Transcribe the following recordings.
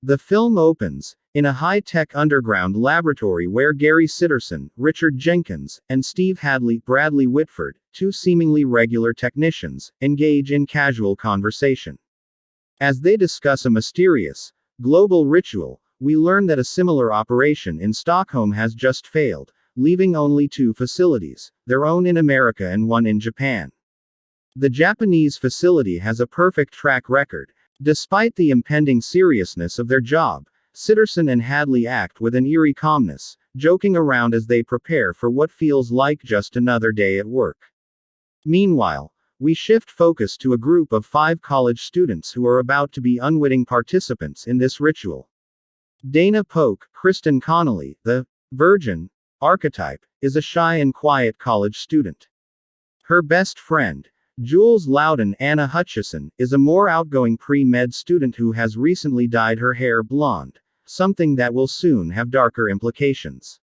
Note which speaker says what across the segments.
Speaker 1: The film opens in a high-tech underground laboratory where Gary Sitterson, Richard Jenkins, and Steve Hadley, Bradley Whitford, two seemingly regular technicians, engage in casual conversation. As they discuss a mysterious, global ritual, we learn that a similar operation in Stockholm has just failed, leaving only two facilities, their own in America and one in Japan. The Japanese facility has a perfect track record. Despite the impending seriousness of their job, Sitterson and Hadley act with an eerie calmness, joking around as they prepare for what feels like just another day at work. Meanwhile, we shift focus to a group of 5 college students who are about to be unwitting participants in this ritual. Dana Polk, Kristen Connolly, the virgin archetype, is a shy and quiet college student. Her best friend, Jules Louden, Anna Hutchison, is a more outgoing pre-med student who has recently dyed her hair blonde, something that will soon have darker implications.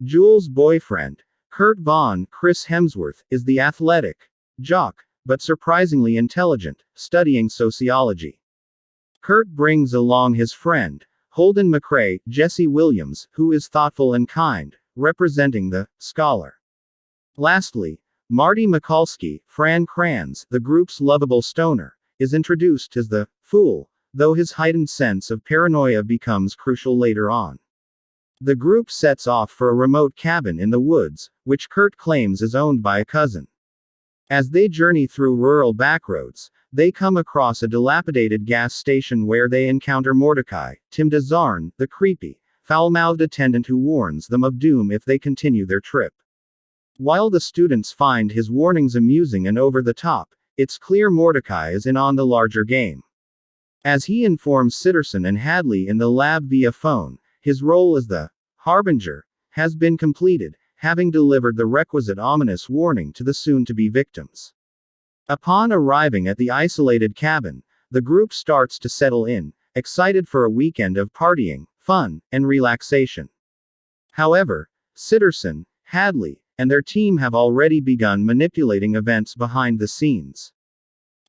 Speaker 1: Jules' boyfriend, Curt Vaughan, Chris Hemsworth, is the athletic jock, but surprisingly intelligent, studying sociology. Curt brings along his friend, Holden McCrea, Jesse Williams, who is thoughtful and kind, representing the scholar. Lastly, Marty Mikalski, Fran Kranz, the group's lovable stoner, is introduced as the fool, though his heightened sense of paranoia becomes crucial later on. The group sets off for a remote cabin in the woods, which Curt claims is owned by a cousin. As they journey through rural backroads, they come across a dilapidated gas station where they encounter Mordecai, Tim DeZarn, the creepy, foul-mouthed attendant who warns them of doom if they continue their trip. While the students find his warnings amusing and over the top, it's clear Mordecai is in on the larger game. As he informs Sitterson and Hadley in the lab via phone, his role as the harbinger has been completed, having delivered the requisite ominous warning to the soon-to-be victims. Upon arriving at the isolated cabin, the group starts to settle in, excited for a weekend of partying, fun, and relaxation. However, Sitterson, Hadley, and their team have already begun manipulating events behind the scenes.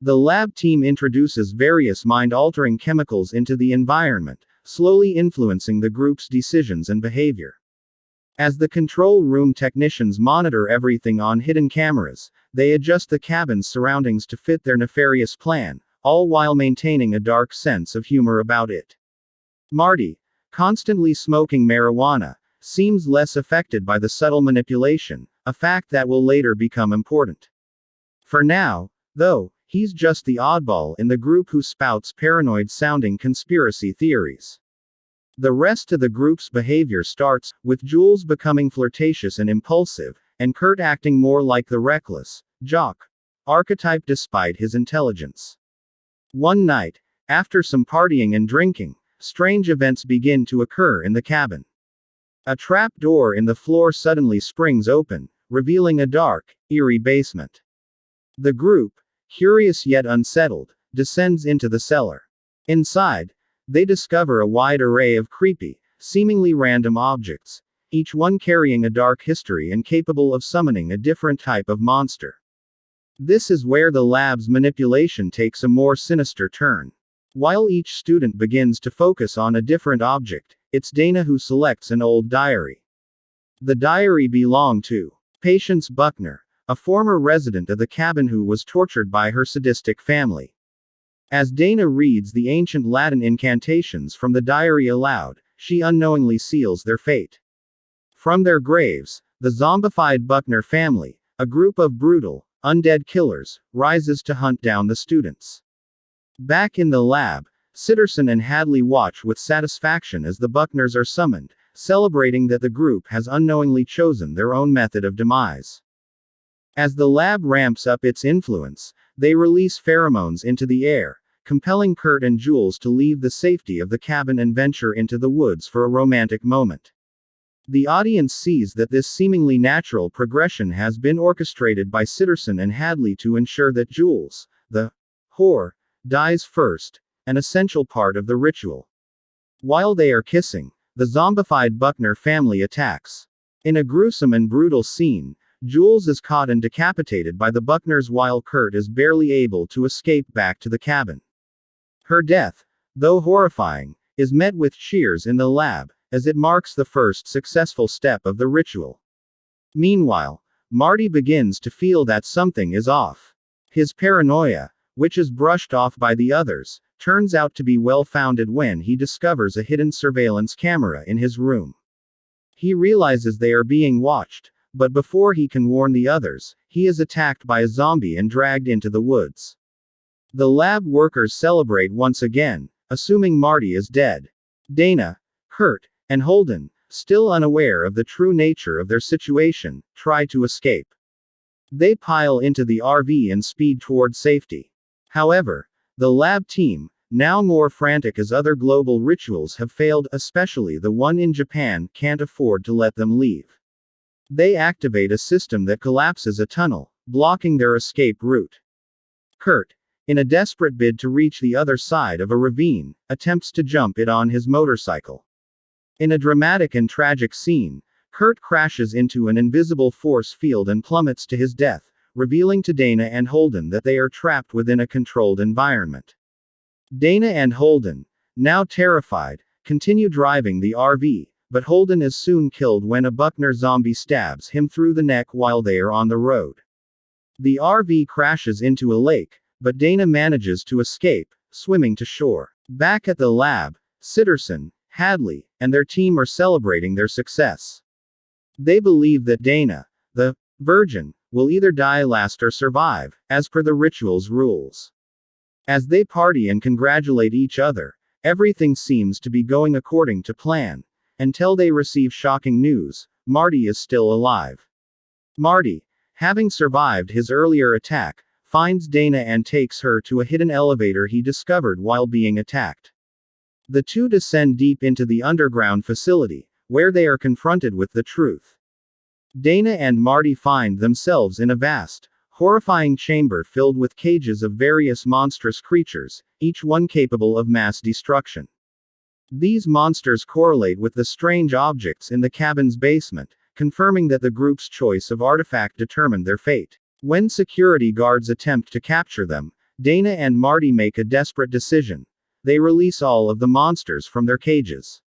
Speaker 1: The lab team introduces various mind-altering chemicals into the environment, slowly influencing the group's decisions and behavior. As the control room technicians monitor everything on hidden cameras, they adjust the cabin's surroundings to fit their nefarious plan, all while maintaining a dark sense of humor about it. Marty, constantly smoking marijuana, seems less affected by the subtle manipulation, a fact that will later become important. For now, though, he's just the oddball in the group who spouts paranoid-sounding conspiracy theories. The rest of the group's behavior starts with Jules becoming flirtatious and impulsive, and Curt acting more like the reckless jock archetype despite his intelligence. One night, after some partying and drinking, strange events begin to occur in the cabin. A trap door in the floor suddenly springs open, revealing a dark, eerie basement. The group, curious yet unsettled, descends into the cellar. Inside, they discover a wide array of creepy, seemingly random objects, each one carrying a dark history and capable of summoning a different type of monster. This is where the lab's manipulation takes a more sinister turn. While each student begins to focus on a different object, it's Dana who selects an old diary. The diary belonged to Patience Buckner, a former resident of the cabin who was tortured by her sadistic family. As Dana reads the ancient Latin incantations from the diary aloud, she unknowingly seals their fate. From their graves, the zombified Buckner family, a group of brutal, undead killers, rises to hunt down the students. Back in the lab, Sitterson and Hadley watch with satisfaction as the Buckners are summoned, celebrating that the group has unknowingly chosen their own method of demise. As the lab ramps up its influence, they release pheromones into the air, compelling Curt and Jules to leave the safety of the cabin and venture into the woods for a romantic moment. The audience sees that this seemingly natural progression has been orchestrated by Sitterson and Hadley to ensure that Jules, the whore, dies first, an essential part of the ritual. While they are kissing, the zombified Buckner family attacks. In a gruesome and brutal scene, Jules is caught and decapitated by the Buckners while Curt is barely able to escape back to the cabin. Her death, though horrifying, is met with cheers in the lab, as it marks the first successful step of the ritual. Meanwhile, Marty begins to feel that something is off. His paranoia, which is brushed off by the others, turns out to be well-founded when he discovers a hidden surveillance camera in his room. He realizes they are being watched, but before he can warn the others, he is attacked by a zombie and dragged into the woods. The lab workers celebrate once again, assuming Marty is dead. Dana, Curt, and Holden, still unaware of the true nature of their situation, try to escape. They pile into the RV and speed toward safety. However, the lab team, now more frantic as other global rituals have failed, especially the one in Japan, can't afford to let them leave. They activate a system that collapses a tunnel, blocking their escape route. Curt, in a desperate bid to reach the other side of a ravine, attempts to jump it on his motorcycle. In a dramatic and tragic scene, Curt crashes into an invisible force field and plummets to his death, revealing to Dana and Holden that they are trapped within a controlled environment. Dana and Holden, now terrified, continue driving the RV, but Holden is soon killed when a Buckner zombie stabs him through the neck while they are on the road. The RV crashes into a lake, but Dana manages to escape, swimming to shore. Back at the lab, Sitterson, Hadley, and their team are celebrating their success. They believe that Dana, the virgin, will either die last or survive, as per the ritual's rules. As they party and congratulate each other, everything seems to be going according to plan, until they receive shocking news: Marty is still alive. Marty, having survived his earlier attack, finds Dana and takes her to a hidden elevator he discovered while being attacked. The two descend deep into the underground facility, where they are confronted with the truth. Dana and Marty find themselves in a vast, horrifying chamber filled with cages of various monstrous creatures, each one capable of mass destruction. These monsters correlate with the strange objects in the cabin's basement, confirming that the group's choice of artifact determined their fate. When security guards attempt to capture them, Dana and Marty make a desperate decision. They release all of the monsters from their cages.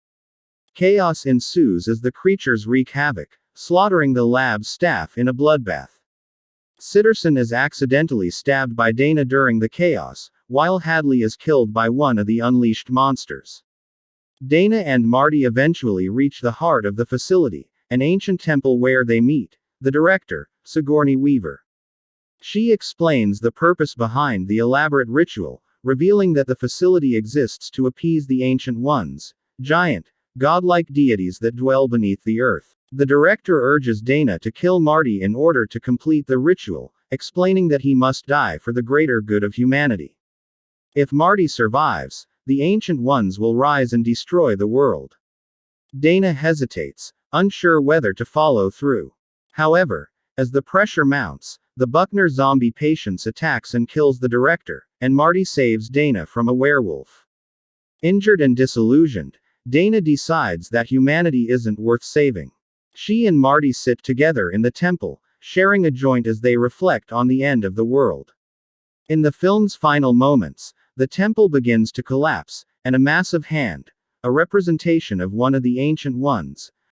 Speaker 1: Chaos ensues as the creatures wreak havoc, slaughtering the lab staff in a bloodbath. Sitterson is accidentally stabbed by Dana during the chaos, while Hadley is killed by one of the unleashed monsters. Dana and Marty eventually reach the heart of the facility, an ancient temple where they meet the director, Sigourney Weaver. She explains the purpose behind the elaborate ritual, revealing that the facility exists to appease the Ancient Ones, giant, godlike deities that dwell beneath the earth. The director urges Dana to kill Marty in order to complete the ritual, explaining that he must die for the greater good of humanity. If Marty survives, the Ancient Ones will rise and destroy the world. Dana hesitates, unsure whether to follow through. However, as the pressure mounts, the Buckner zombie patience attacks and kills the director, and Marty saves Dana from a werewolf. Injured and disillusioned, Dana decides that humanity isn't worth saving. She and Marty sit together in the temple, sharing a joint as they reflect on the end of the world. In the film's final moments, the temple begins to collapse, and a massive hand, a representation of one of the Ancient Ones,